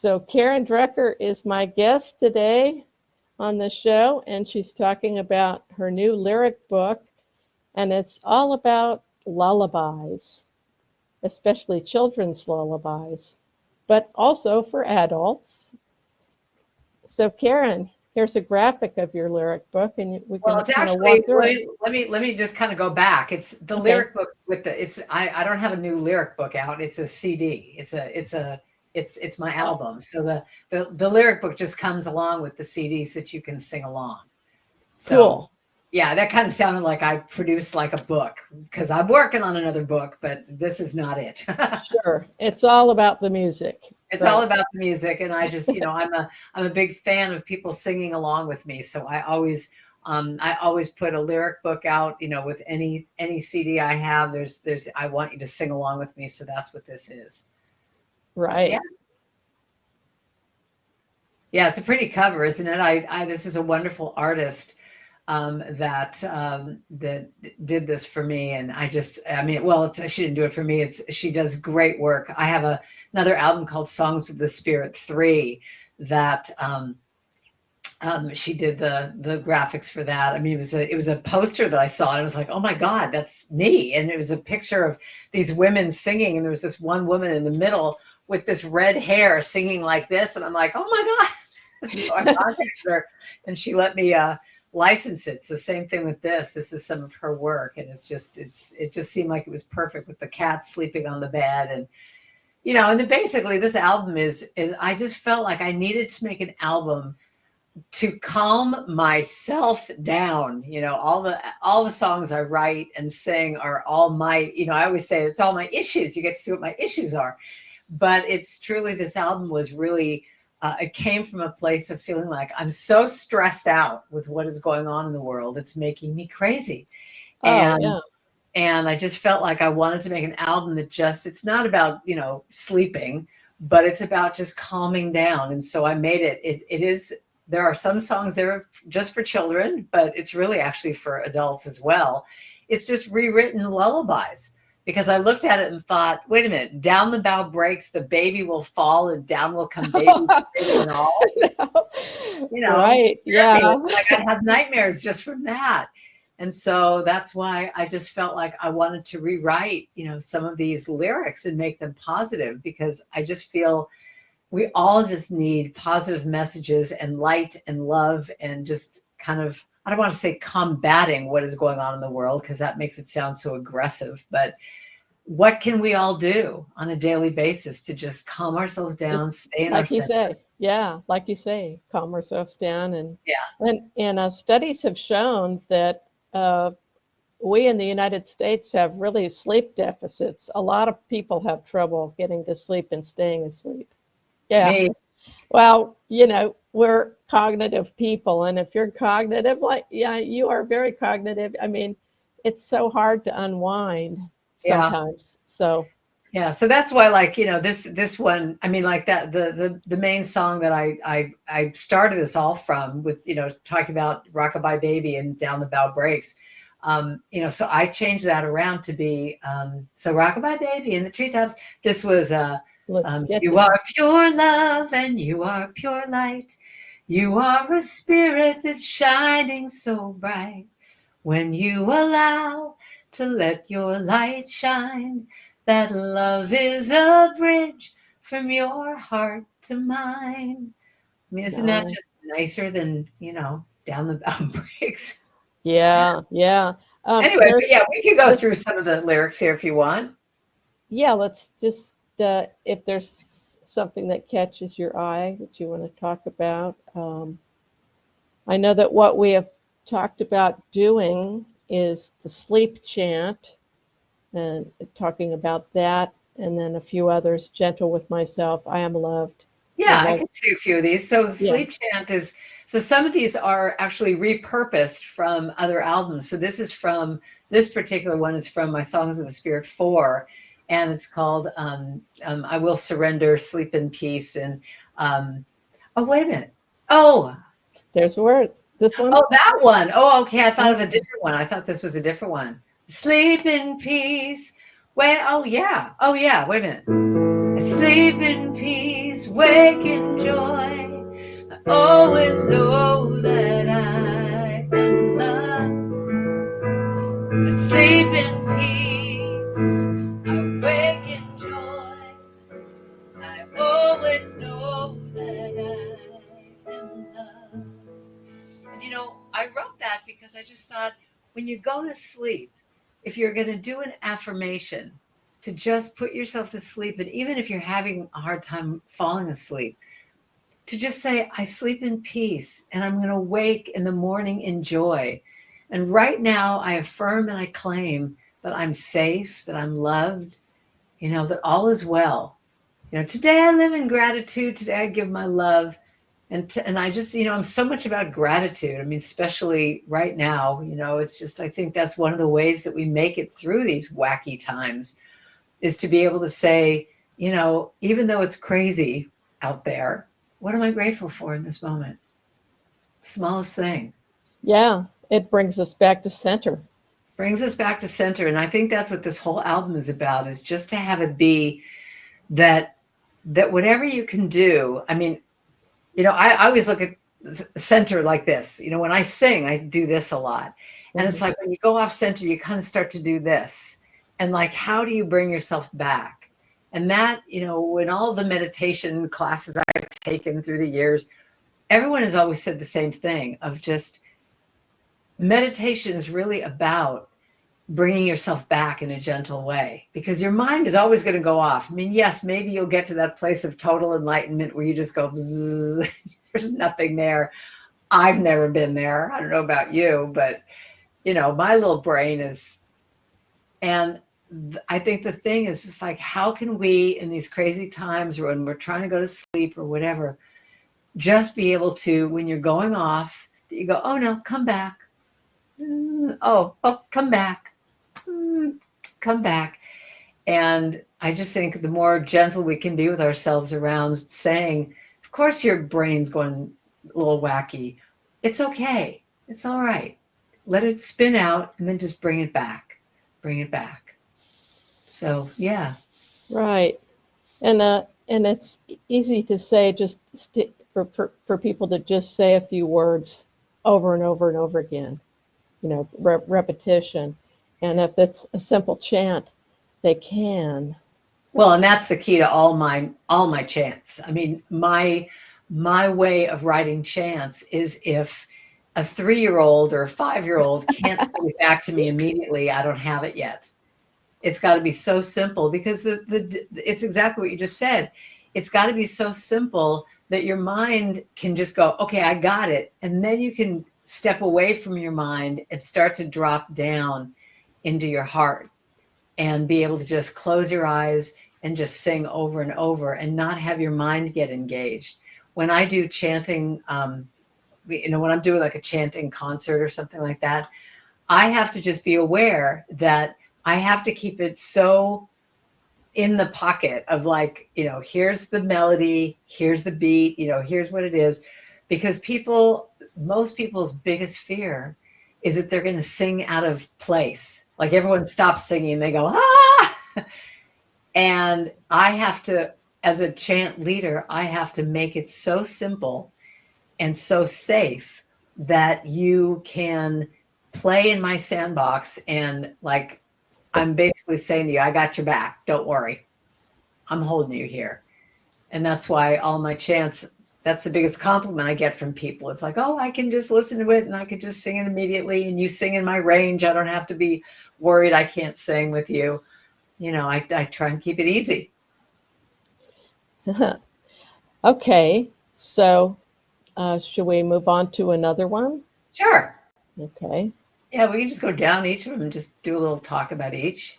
So Karen Drucker is my guest today on the show, and she's talking about her new lyric book, and it's all about lullabies, especially children's lullabies, but also for adults. So Karen, here's a graphic of your lyric book, and we can Well, it's kind of actually, walk through it. let me just kind of go back. It's the Okay. lyric book with the, it's, I don't have a new lyric book out. It's a CD. It's my album. So the lyric book just comes along with the CDs that you can sing along. So Cool. yeah, that kind of sounded like I produced like a book, because I'm working on another book, but this is not it. Sure. It's all about the music. It's Right. all about the music, and I just, I'm a big fan of people singing along with me. So I always put a lyric book out, with any CD I have. There's I want you to sing along with me. So that's what this is. Right. Yeah. Yeah, it's a pretty cover, isn't it? This is a wonderful artist that did this for me, and she didn't do it for me. She does great work. I have another album called Songs of the Spirit 3 that she did the graphics for that. I mean, it was a poster that I saw, and I was like, oh my God, that's me. And it was a picture of these women singing, and there was this one woman in the middle with this red hair singing like this, and I'm like, oh my God. So I contacted her, and she let me license it. So same thing with this. This is some of her work, and it just seemed like it was perfect with the cat sleeping on the bed, and and then basically this album is I just felt like I needed to make an album to calm myself down. All the songs I write and sing are all my, I always say it's all my issues. You get to see what my issues are, but it's truly, this album was really it came from a place of feeling like I'm so stressed out with what is going on in the world. It's making me crazy. And I just felt like I wanted to make an album that it's not about, sleeping, but it's about just calming down. And so I made it. There are some songs that are just for children, but it's really actually for adults as well. It's just rewritten lullabies. Because I looked at it and thought, wait a minute, down the bough breaks, the baby will fall, and down will come baby and all. Right. Yeah. Like I have nightmares just from that. And so that's why I just felt like I wanted to rewrite, some of these lyrics and make them positive, because I just feel we all just need positive messages and light and love, and just kind of, I don't want to say combating what is going on in the world, because that makes it sound so aggressive, but what can we all do on a daily basis to just calm ourselves down, stay in our center? Like you say, yeah, like you say, calm ourselves down. And studies have shown that we in the United States have really sleep deficits. A lot of people have trouble getting to sleep and staying asleep. Yeah. Me. Well, we're cognitive people, and if you're cognitive, you are very cognitive. I mean, it's so hard to unwind sometimes. So that's why, this one, I mean, like that, the main song that I started this all from, with, talking about Rockabye Baby and Down the Bough Breaks. So I changed that around to be, so Rockabye Baby in the treetops. This was, you are pure love and you are pure light. You are a spirit that's shining so bright. When you allow to let your light shine, that love is a bridge from your heart to mine. I mean, isn't that just nicer than, Down the Bough Breaks? Yeah. Anyway, but we can go through some of the lyrics here if you want. Yeah, let's just, if there's something that catches your eye that you want to talk about. I know that what we have talked about doing is the sleep chant, and talking about that, and then a few others, Gentle with Myself, I Am Loved. Yeah, I can see a few of these. So the sleep chant is, so some of these are actually repurposed from other albums. So this particular one is from my Songs of the Spirit 4, and it's called I Will Surrender, Sleep in Peace. And oh, wait a minute. Oh, there's words. This one? Oh, that one. Oh, okay. I thought of a different one. I thought this was a different one. Sleep in peace. Wait, oh yeah. Wait a minute. Sleep in peace wake in joy. I always know that I am loved. I sleep in peace. I wake in joy. I always know that I am loved. And I wrote that because I just thought, when you go to sleep, if you're going to do an affirmation, to just put yourself to sleep, and even if you're having a hard time falling asleep, to just say, I sleep in peace, and I'm going to wake in the morning in joy. And right now, I affirm and I claim that I'm safe, that I'm loved, that all is well. Today I live in gratitude. Today I give my love. And I just, I'm so much about gratitude. I mean, especially right now, it's just, I think that's one of the ways that we make it through these wacky times, is to be able to say, even though it's crazy out there, what am I grateful for in this moment? Smallest thing. Yeah, it brings us back to center. Brings us back to center. And I think that's what this whole album is about, is just to have it be that whatever you can do. I mean, I always look at center like this. When I sing, I do this a lot. And it's like, when you go off center, you kind of start to do this. And like, how do you bring yourself back? And that, in all the meditation classes I've taken through the years, everyone has always said the same thing, of just, meditation is really about bringing yourself back in a gentle way, because your mind is always going to go off. I mean, yes, maybe you'll get to that place of total enlightenment where you just go, bzzz, there's nothing there. I've never been there. I don't know about you, but my little brain is, and I think the thing is just like, how can we, in these crazy times when we're trying to go to sleep or whatever, just be able to, when you're going off, that you go, oh no, come back. Oh, come back. Come back. And I just think the more gentle we can be with ourselves around saying, of course your brain's going a little wacky. It's okay. It's all right. Let it spin out and then just bring it back. Bring it back. So, yeah. Right. And it's easy to say, just for people to just say a few words over and over and over again, repetition. And if it's a simple chant, they can. Well, and that's the key to all my chants. I mean, my way of writing chants is, if a 3-year-old or a 5-year-old can't say it back to me immediately, I don't have it yet. It's got to be so simple, because it's exactly what you just said. It's got to be so simple that your mind can just go, okay, I got it. And then you can step away from your mind and start to drop down into your heart and be able to just close your eyes and just sing over and over and not have your mind get engaged. When I do chanting, when I'm doing like a chanting concert or something like that, I have to just be aware that I have to keep it so in the pocket of like, here's the melody, here's the beat, here's what it is. Because most people's biggest fear is that they're going to sing out of place. Like, everyone stops singing and they go, ah! And I have to, as a chant leader, I have to make it so simple and so safe that you can play in my sandbox, and like, I'm basically saying to you, I got your back. Don't worry. I'm holding you here. And that's why all my chants, that's the biggest compliment I get from people. It's like, oh, I can just listen to it and I can just sing it immediately. And you sing in my range. I don't have to be worried I can't sing with you. I try and keep it easy. Okay. So should we move on to another one? Sure. Okay. Yeah, we can just go down each of them and just do a little talk about each.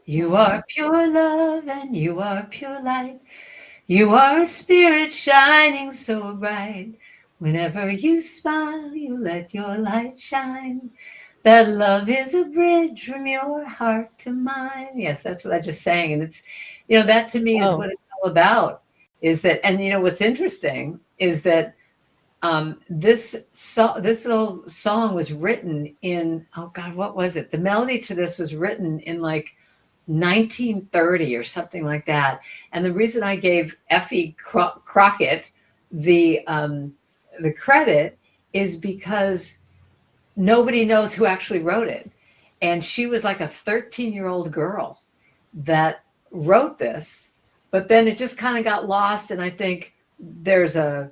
You are pure love and you are pure light. You are a spirit shining so bright. Whenever you smile, you let your light shine. That love is a bridge from your heart to mine. Yes, that's what I just sang. And it's, that to me is what it's all about. Is that, and what's interesting is that This little song was written in, oh God, what was it? The melody to this was written in like 1930 or something like that. And the reason I gave Effie Crockett the credit is because nobody knows who actually wrote it. And she was like a 13-year-old girl that wrote this, but then it just kind of got lost. And I think there's a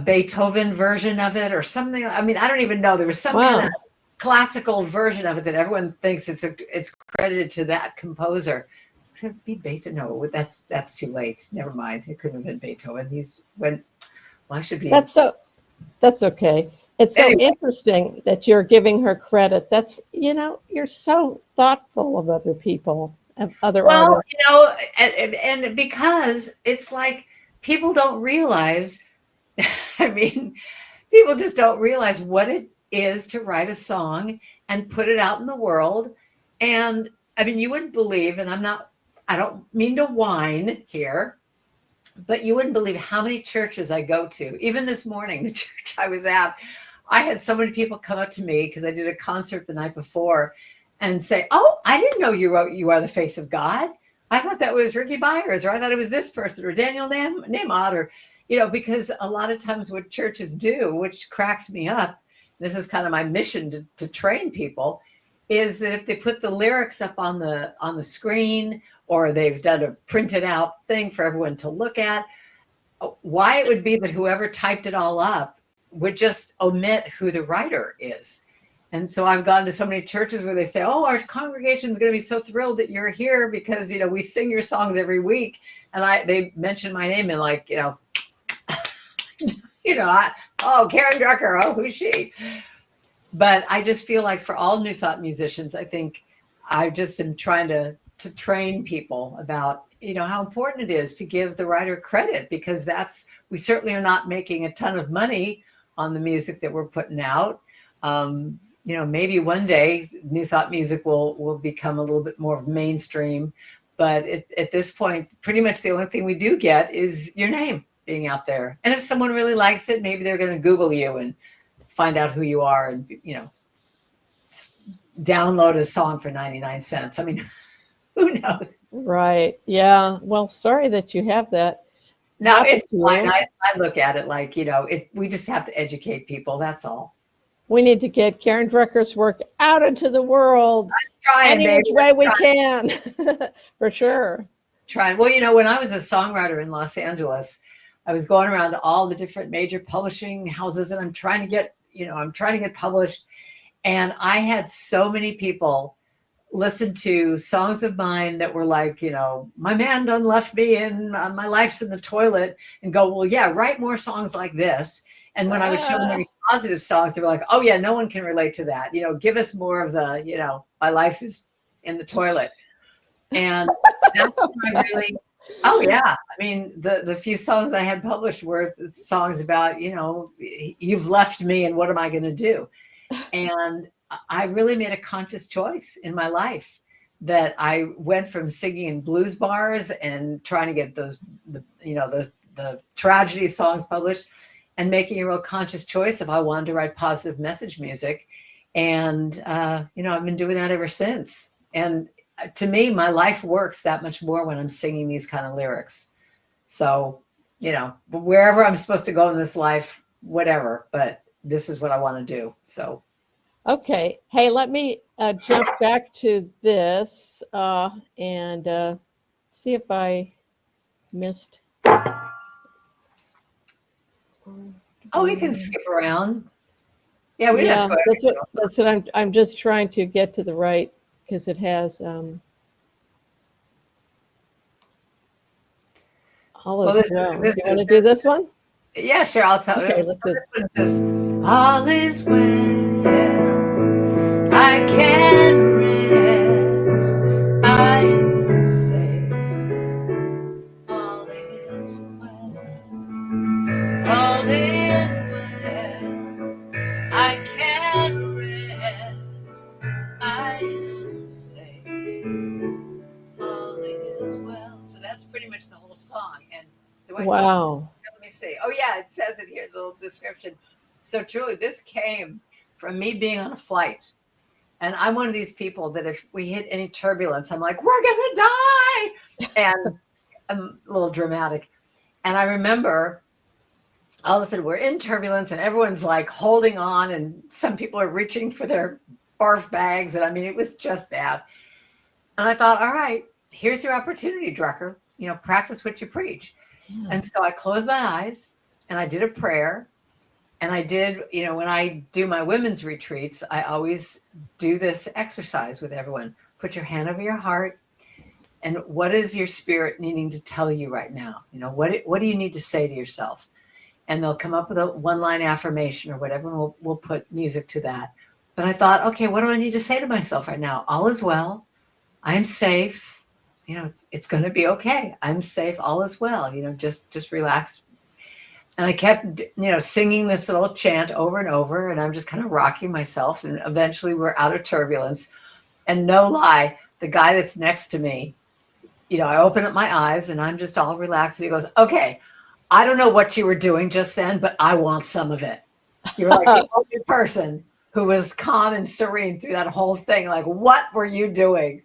Beethoven version of it or something. I mean, I don't even know. There was some kind of classical version of it that everyone thinks it's credited to that composer. Could it be Beethoven? No, that's too late. Never mind. It couldn't have been Beethoven. I should be. That's okay. It's so interesting that you're giving her credit. That's, you're so thoughtful of other people, of other artists. And because it's like people don't realize, I mean, people just don't realize what it is to write a song and put it out in the world. And I mean, you wouldn't believe, and I don't mean to whine here, but you wouldn't believe how many churches I go to. Even this morning, the church I was at, I had so many people come up to me because I did a concert the night before and say, "Oh, I didn't know you wrote 'You Are the Face of God.' I thought that was Ricky Byers, or I thought it was this person, or Daniel Nahmod, or because a lot of times what churches do, which cracks me up, this is kind of my mission to train people, is that if they put the lyrics up on the screen, or they've done a printed out thing for everyone to look at, why it would be that whoever typed it all up would just omit who the writer is. And so I've gone to so many churches where they say, "Oh, our congregation is going to be so thrilled that you're here because, we sing your songs every week." And they mention my name and like, Karen Drucker, oh, who's she? But I just feel like for all New Thought musicians, I think I just am trying to train people about, how important it is to give the writer credit, because we certainly are not making a ton of money on the music that we're putting out. Maybe one day New Thought music will become a little bit more mainstream. But at this point, pretty much the only thing we do get is your name being out there. And if someone really likes it, maybe they're going to Google you and find out who you are and, download a song for 99 cents. I mean, who knows? Right. Yeah. Well, sorry that you have that. No, it's fine. I look at it like, we just have to educate people. That's all. We need to get Karen Drucker's work out into the world any which way we can. For sure. Trying. Well, when I was a songwriter in Los Angeles, I was going around to all the different major publishing houses, and I'm trying to get published. And I had so many people listen to songs of mine that were like, "My man done left me and my life's in the toilet," and go, "Well, yeah, write more songs like this." And when I would show them any positive songs, they were like, "Oh yeah, no one can relate to that. Give us more of the, my life is in the toilet." And that's when I really, oh yeah. I mean, the few songs I had published were songs about, you've left me and what am I going to do? And I really made a conscious choice in my life that I went from singing in blues bars and trying to get the tragedy songs published, and making a real conscious choice if I wanted to write positive message music. And, I've been doing that ever since. And to me, my life works that much more when I'm singing these kind of lyrics. So, wherever I'm supposed to go in this life, whatever, but this is what I want to do. So. Okay. Hey, let me jump back to this and see if I missed. Oh, we can skip around. Yeah, that's what I'm just trying to get to the right, because it has all is well. Do you want to do this one? Yeah, sure. I'll tell you. Okay, let's do it. All is well. I can rest. I am safe. All is well. All is well. I can rest. I am safe. All is well. So that's pretty much the whole song. And wow. Let me see. Oh yeah, it says it here, the little description. So truly, this came from me being on a flight. And I'm one of these people that if we hit any turbulence, I'm like, we're going to die. And I'm a little dramatic. And I remember all of a sudden we're in turbulence and everyone's like holding on. And some people are reaching for their barf bags. And I mean, it was just bad. And I thought, all right, here's your opportunity, Drucker. Practice what you preach. Yeah. And so I closed my eyes and I did a prayer. And I did, when I do my women's retreats, I always do this exercise with everyone. Put your hand over your heart. And what is your spirit needing to tell you right now? What do you need to say to yourself? And they'll come up with a one-line affirmation or whatever. And we'll put music to that. But I thought, okay, what do I need to say to myself right now? All is well. I'm safe. It's going to be okay. I'm safe. All is well. Just relax. And I kept, singing this little chant over and over, and I'm just kind of rocking myself. And eventually we're out of turbulence. And no lie, the guy that's next to me, I open up my eyes and I'm just all relaxed. And he goes, okay, I don't know what you were doing just then, but I want some of it. You're like the only person who was calm and serene through that whole thing. Like, what were you doing?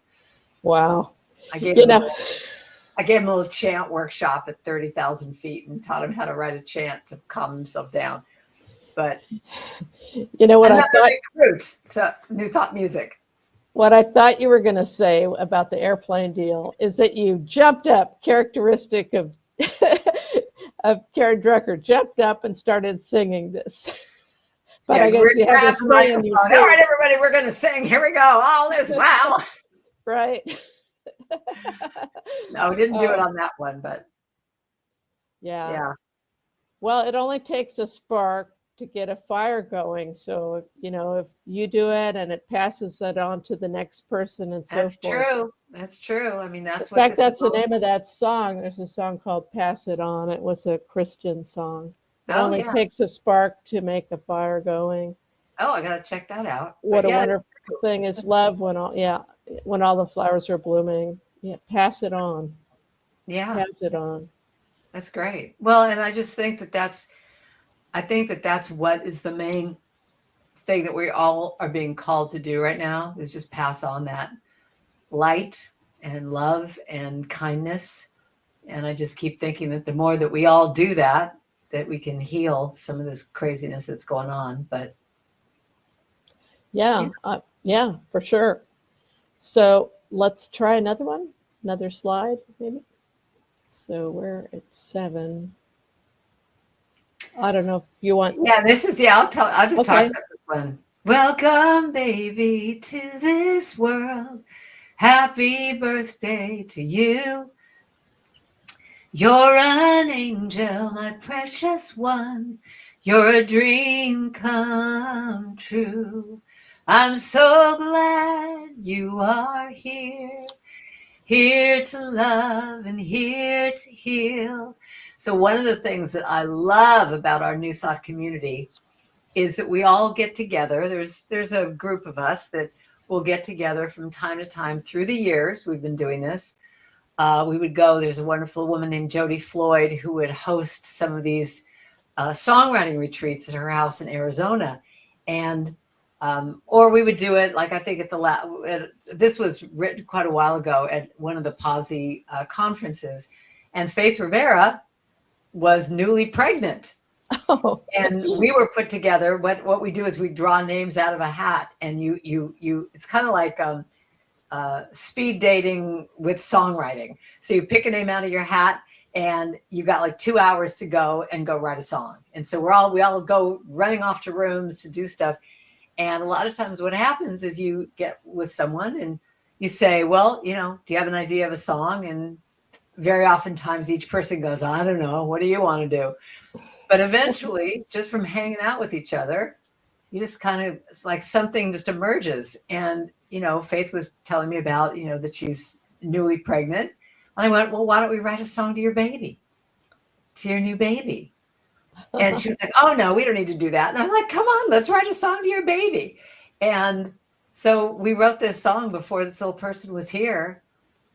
Wow. I gave him a little chant workshop at 30,000 feet and taught him how to write a chant to calm himself down. But what I thought recruit to New Thought Music. What I thought you were going to say about the airplane deal is that you jumped up, characteristic of of Karen Drucker, jumped up and started singing this. But I guess you had to stay and you sing. All right, everybody, we're going to sing. Here we go. All is well. Right. No, we didn't do it on that one, but yeah. Well, it only takes a spark to get a fire going. So, if you do it and it passes it on to the next person and so forth. That's true. That's true. I mean, that's in fact, that's the name of that song. There's a song called Pass It On. It was a Christian song. It only takes a spark to make a fire going. Oh, I got to check that out. What a wonderful thing is love when all the flowers are blooming. Yeah, pass it on. Yeah. Pass it on. That's great. Well, and I just think that's what is the main thing that we all are being called to do right now, is just pass on that light and love and kindness. And I just keep thinking that the more that we all do that we can heal some of this craziness that's going on. But yeah, for sure. So let's try another slide, maybe. So we're at 7. I don't know if you want. Yeah, this is, I'll just talk about this one. Welcome, baby, to this world. Happy birthday to you. You're an angel, my precious one. You're a dream come true. I'm so glad you are here to love and here to heal. So one of the things that I love about our New Thought community is that we all get together. There's a group of us that will get together from time to time through the years. We've been doing this. We would go, there's a wonderful woman named Jody Floyd who would host some of these songwriting retreats at her house in Arizona. And or we would do it, like I think at this was written quite a while ago at one of the Posse conferences. And Faith Rivera was newly pregnant. Oh. And we were put together. What we do is we draw names out of a hat, and you it's kind of like speed dating with songwriting. So you pick a name out of your hat, and you got like 2 hours to go and go write a song. And so we all go running off to rooms to do stuff. And a lot of times what happens is you get with someone and you say, well, do you have an idea of a song? And very oftentimes each person goes, I don't know. What do you want to do? But eventually, just from hanging out with each other, you just kind of, it's like something just emerges. And, Faith was telling me about, that she's newly pregnant. And I went, well, why don't we write a song to your baby, to your new baby? And she was like, oh, no, we don't need to do that. And I'm like, come on, let's write a song to your baby. And so we wrote this song before this little person was here.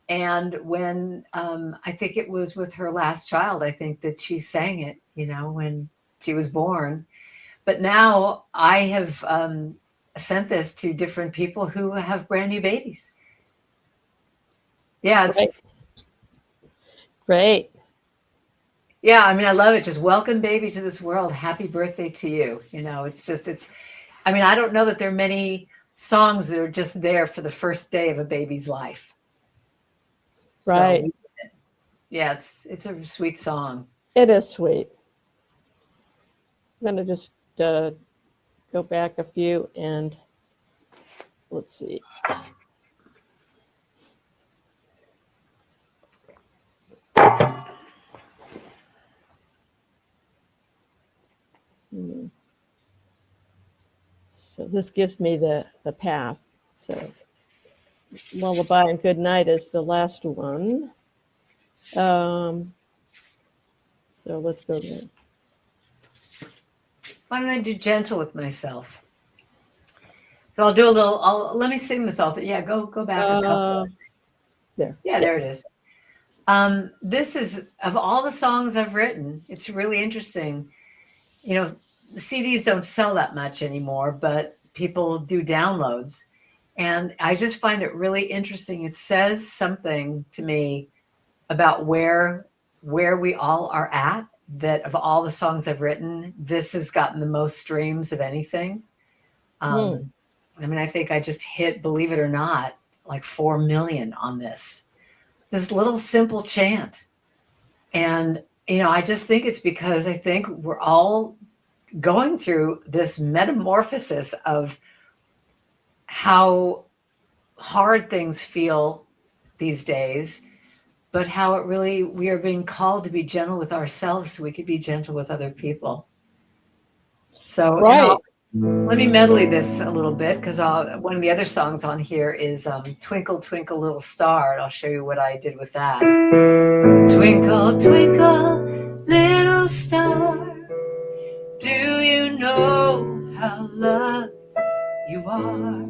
And when I think it was with her last child, I think that she sang it, when she was born. But now I have sent this to different people who have brand new babies. Yeah, it's Great. Yeah, I mean, I love it. Just welcome baby to this world. Happy birthday to you. I mean, I don't know that there are many songs that are just there for the first day of a baby's life. Right. So, yeah, it's a sweet song. It is sweet. I'm going to just go back a few and let's see. So this gives me the path. So Lullaby and Good Night is the last one. So let's go there. Why don't I do Gentle with Myself? So I'll do a little, let me sing this off. Yeah, go back a couple. There. Yeah, there it is. This is, of all the songs I've written, it's really interesting. The CDs don't sell that much anymore, but people do downloads. And I just find it really interesting. It says something to me about where we all are at, that of all the songs I've written, this has gotten the most streams of anything. I mean, I think I just hit, believe it or not, like 4 million on this little simple chant. And, I just think it's because I think we're all going through this metamorphosis of how hard things feel these days, but how it really, we are being called to be gentle with ourselves so we could be gentle with other people. So right. Let me medley this a little bit, because one of the other songs on here is Twinkle, Twinkle, Little Star, and I'll show you what I did with that. Twinkle, twinkle, little star, do you know how loved you are?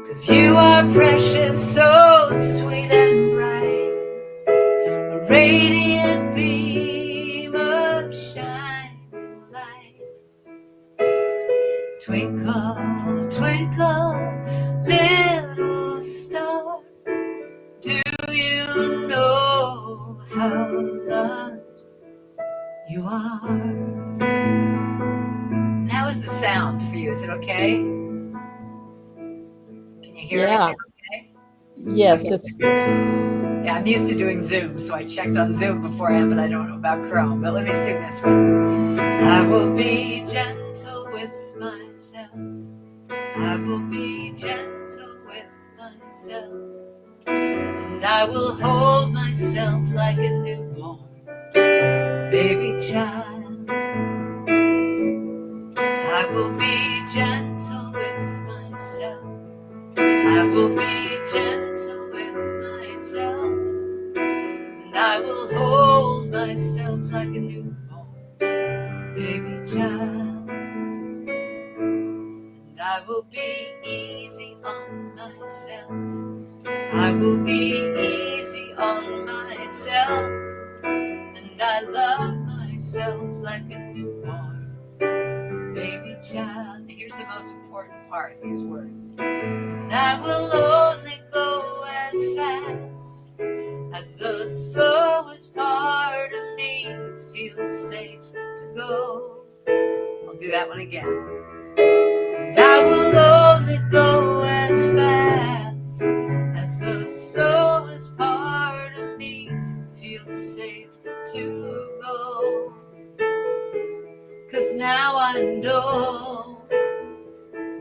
'Cause you are precious, so sweet and bright, a radiant beam of shining light. Twinkle, twinkle, little star, do you know how loved you are? How is the sound for you? Is it okay? Can you hear anything okay? Yes, okay. It's. Yeah, I'm used to doing Zoom, so I checked on Zoom beforehand, but I don't know about Chrome. But let me sing this one. I will be gentle with myself. I will be gentle with myself. And I will hold myself like a newborn baby child. I will be gentle with myself. I will be gentle with myself. And I will hold myself like a newborn baby child. And I will be easy on myself. I will be easy on myself. And I love myself like a newborn baby child. And here's the most important part, these words. And I will only go as fast as the slowest part of me feels safe to go. I'll do that one again. And I will only go as fast as the slowest part of me feels safe to go. 'Cause now I know.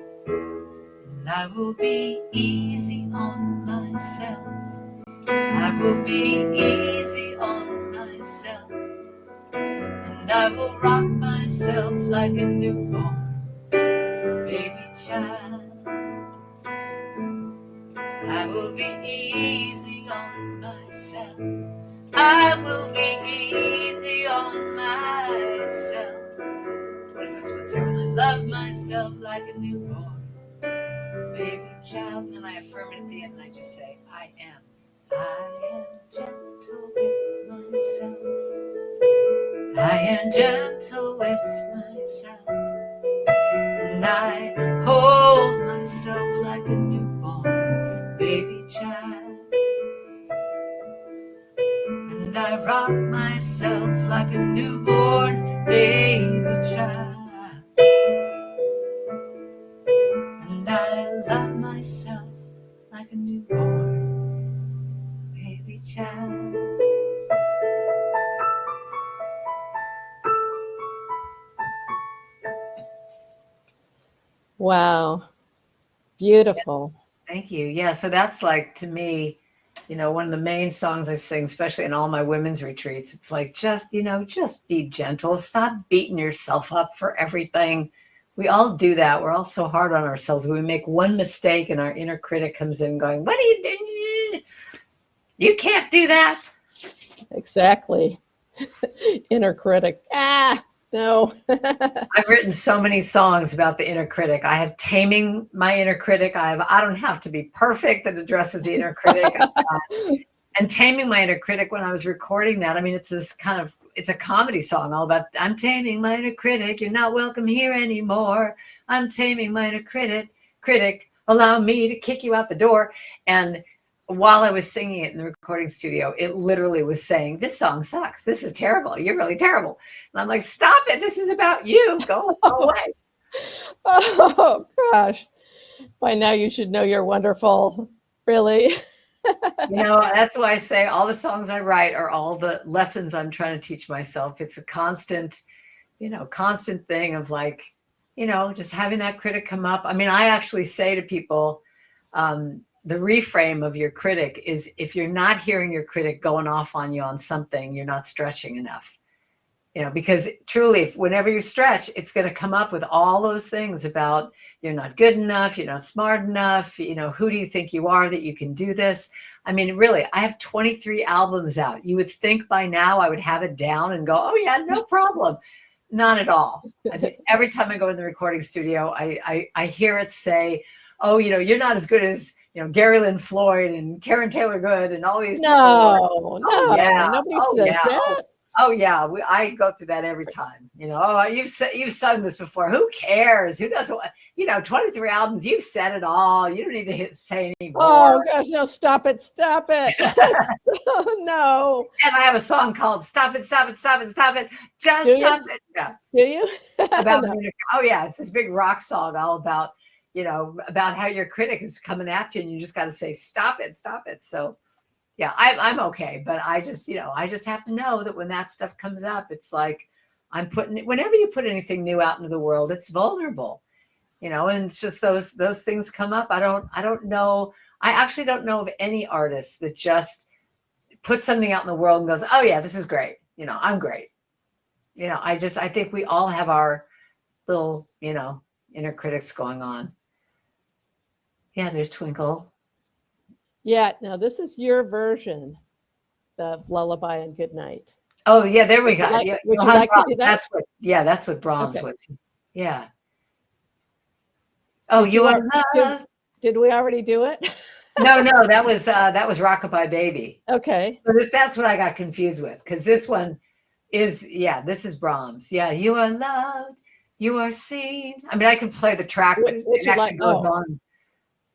And I will be easy on myself. I will be easy on myself. And I will rock myself like a newborn baby child. I will be easy on myself. I will be easy on myself. What does this one say? When I love myself like a newborn baby child. And then I affirm it at the end and I just say, I am. I am gentle with myself. I am gentle with myself. And I hold myself like a newborn baby child. And I rock myself like a newborn baby child. And I love myself like a newborn baby child. Wow. Beautiful. Thank you. Yeah, so that's like, to me, one of the main songs I sing, especially in all my women's retreats. It's like, just be gentle. Stop beating yourself up for everything. We all do that. We're all so hard on ourselves. We make one mistake and our inner critic comes in going, what are you doing? You can't do that. Exactly. Inner critic. No. I've written so many songs about the inner critic. I have Taming My Inner Critic. I don't have to be perfect that addresses the inner critic. And Taming My Inner Critic, when I was recording that, I mean, it's a comedy song all about, I'm taming my inner critic. You're not welcome here anymore. I'm taming my inner critic. Allow me to kick you out the door. And while I was singing it in the recording studio, it literally was saying, this song sucks. This is terrible. You're really terrible. And I'm like, stop it. This is about you. Go away. Oh, gosh. By now you should know you're wonderful. Really. That's why I say all the songs I write are all the lessons I'm trying to teach myself. It's a constant thing of like, just having that critic come up. I mean, I actually say to people, the reframe of your critic is, if you're not hearing your critic going off on you on something, you're not stretching enough. Because truly, whenever you stretch, it's going to come up with all those things about you're not good enough, you're not smart enough, who do you think you are that you can do this? I mean, really, I have 23 albums out. You would think by now I would have it down and go, oh yeah, no problem. Not at all. I mean, every time I go in the recording studio, I hear it say, oh, you're not as good as, Gary Lynn Floyd and Karen Taylor Good and all these people. No, yeah. Nobody says that. Oh yeah, I go through that every time. You've sung this before. Who cares? Who doesn't? 23 albums. You've said it all. You don't need to say anymore. Oh gosh, no! Stop it! No. And I have a song called "Stop It, Stop It, Stop It, Stop It, Just Stop It." Yeah. Do you? About oh yeah, it's this big rock song all about about how your critic is coming at you, and you just got to say stop it, stop it. So. Yeah, I'm okay, but I just have to know that when that stuff comes up, it's like whenever you put anything new out into the world, it's vulnerable, and it's just those things come up. I don't know. I actually don't know of any artist that just puts something out in the world and goes, oh yeah, this is great. I'm great. I think we all have our little, inner critics going on. Yeah, there's Twinkle. Yeah, now this is your version of Lullaby and Goodnight. Oh yeah, there we go. Would you like to do that? That's what Brahms was. Yeah. Oh, you are love. Did we already do it? No, that was Rockabye Baby. Okay. So that's what I got confused with, because this one is this is Brahms. Yeah, you are loved, you are seen. I mean, I could play the track, but it actually goes on.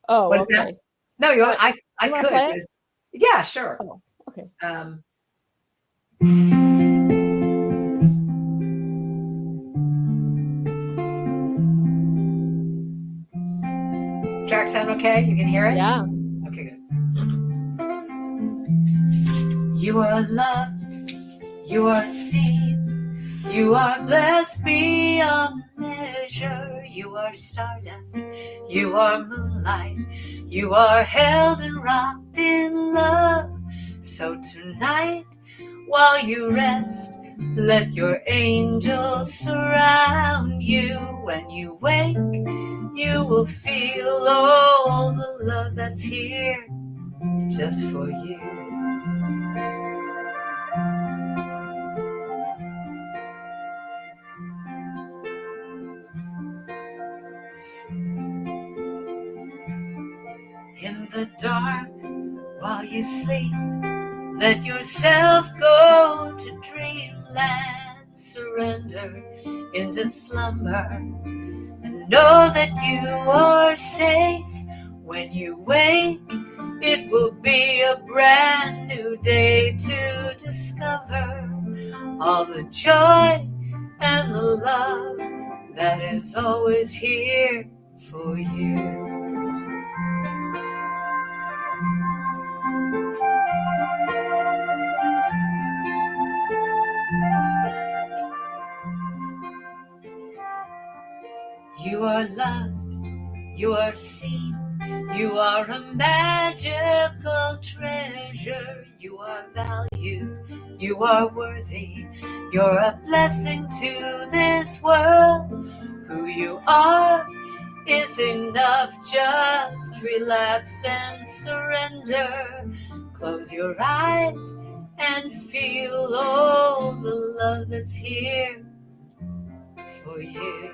Oh, what is okay. that? No, I could. Play it? Yeah, sure. Oh, okay. Track sound okay? You can hear it? Yeah. Okay, good. You are loved, you are seen, you are blessed beyond measure, you are stardust, you are moonlight, you are held and rocked in love. So tonight, while you rest, let your angels surround you. When you wake, you will feel all the love that's here just for you. the dark while you sleep. Let yourself go to dreamland. Surrender into slumber and know that you are safe. When you wake, it will be a brand new day to discover all the joy and the love that is always here for you. You are loved, you are seen, you are a magical treasure. You are valued, you are worthy, you're a blessing to this world. Who you are is enough, just relax and surrender. Close your eyes and feel all the love that's here for you.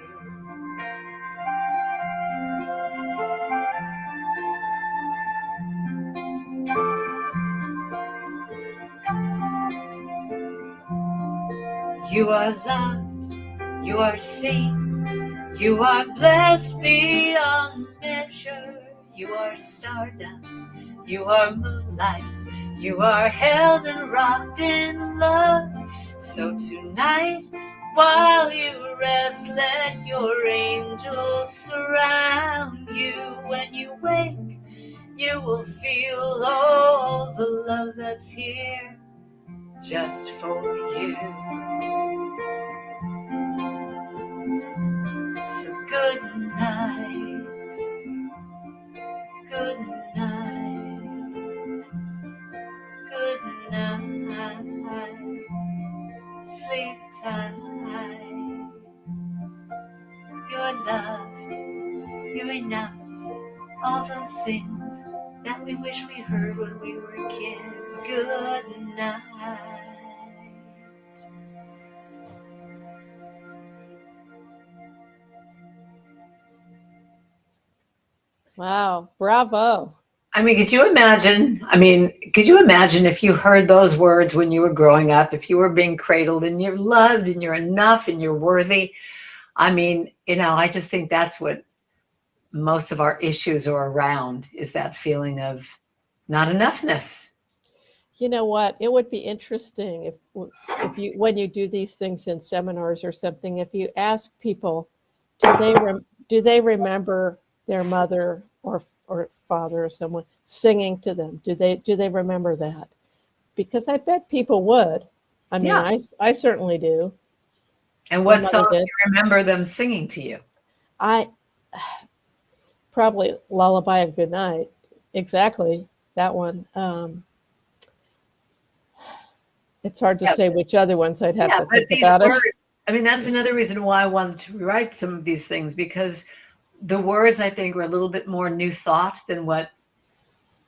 You are loved, you are seen, you are blessed beyond measure. You are stardust, you are moonlight, you are held and rocked in love. So tonight, while you rest, let your angels surround you. When you wake, you will feel all the love that's here just for you. So good night, good night, good night, sleep tight. You're loved, you're enough, all those things that we wish we heard when we were kids. Good night. Wow, bravo. I mean, could you imagine? Could you imagine if you heard those words when you were growing up, if you were being cradled and you're loved and you're enough and you're worthy? I just think that's what most of our issues are around, is that feeling of not enoughness. You know what? It would be interesting if you, when you do these things in seminars or something, if you ask people, do they remember their mother or father or someone singing to them? Do they remember that? Because I bet people would. I mean, Yeah. I certainly do. And what songs do you remember them singing to you? I probably Lullaby of Good Night. Exactly, that one. It's hard to say which other ones. I'd have to think about it. That's another reason why I wanted to write some of these things, because the words, I think, were a little bit more new thought than what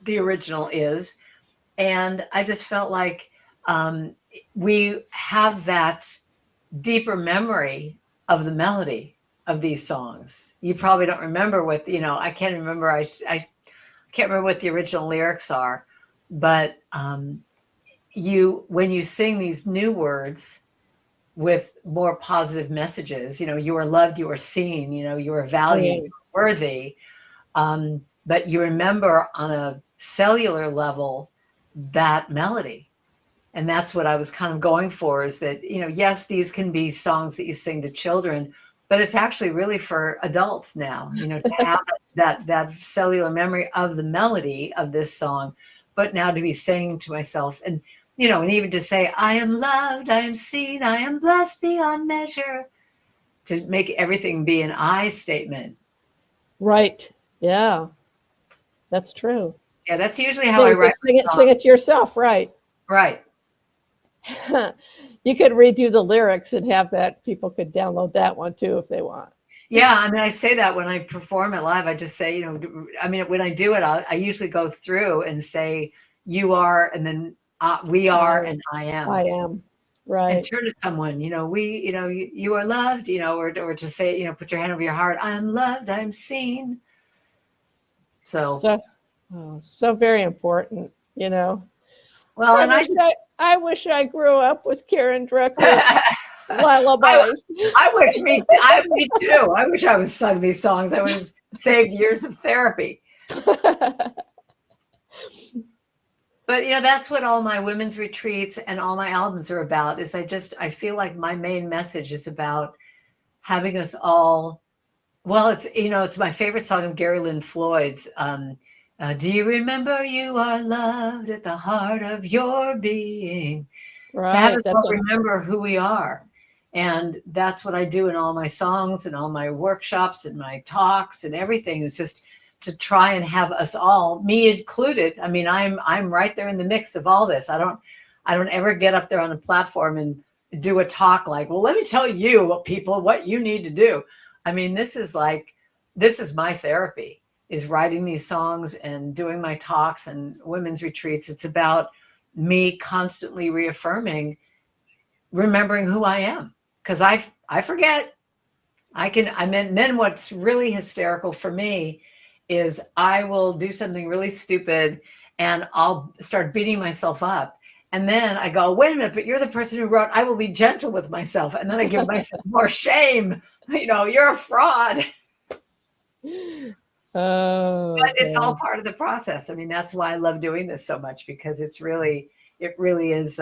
the original is. And I just felt like we have that deeper memory of the melody of these songs. You probably don't remember what, I can't remember. I can't remember what the original lyrics are, but when you sing these new words with more positive messages, you are loved, you are seen, you are valued, you are worthy. But you remember on a cellular level that melody. And that's what I was kind of going for, is that, yes, these can be songs that you sing to children, but it's actually really for adults now, to have that cellular memory of the melody of this song, but now to be saying to myself, and even to say, I am loved, I am seen, I am blessed beyond measure, to make everything be an I statement. Right. Yeah, that's true. Yeah, that's usually how I write. Sing it to yourself, right? Right. You could redo the lyrics and have that. People could download that one too if they want. Yeah, I say that when I perform it live. I just say, when I do it, I usually go through and say, you are, and then we are, and I am. I am. Right. And turn to someone, you are loved, or to say, put your hand over your heart. I am loved, I am seen. So Oh, so very important, you know. Well, and I wish I grew up with Karen Drucker I, lullabies. I wish me too. I wish I was sung these songs. I would have saved years of therapy. But you know, that's what all my women's retreats and all my albums are about. Is I feel like my main message is about having us all. Well, it's my favorite song of Gary Lynn Floyd's. Do you remember you are loved at the heart of your being? Right. To have us all remember who we are. And that's what I do in all my songs and all my workshops and my talks and everything, is just to try and have us all, me included. I mean, I'm right there in the mix of all this. I don't ever get up there on a platform and do a talk like, well, let me tell you what you need to do. I mean, this is my therapy, is writing these songs and doing my talks and women's retreats. It's about me constantly remembering who I am, because I forget. Then what's really hysterical for me is I will do something really stupid and I'll start beating myself up. And then I go, wait a minute, but you're the person who wrote, I will be gentle with myself. And then I give myself more shame. You're a fraud. Oh, but it's all part of the process. I mean, that's why I love doing this so much, because it really is,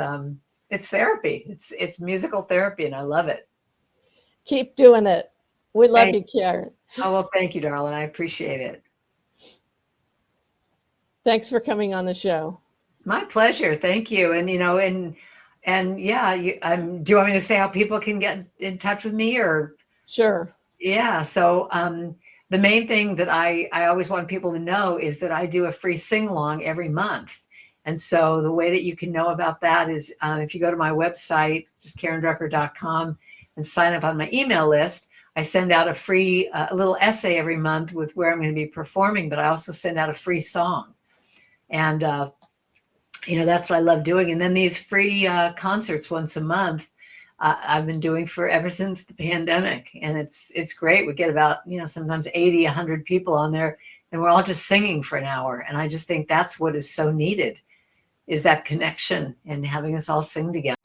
it's therapy. It's musical therapy, and I love it. Keep doing it. We love you, Karen. Oh, well, thank you, darling. I appreciate it. Thanks for coming on the show. My pleasure. Thank you. And, yeah, do you want me to say how people can get in touch with me, or? Sure. Yeah. So, the main thing that I always want people to know is that I do a free sing-along every month. And so the way that you can know about that is if you go to my website, just KarenDrucker.com, and sign up on my email list. I send out a free a little essay every month with where I'm going to be performing, but I also send out a free song. And, that's what I love doing. And then these free concerts once a month, I've been doing ever since the pandemic. And it's great. We get about, sometimes 80, 100 people on there, and we're all just singing for an hour. And I just think that's what is so needed, is that connection and having us all sing together.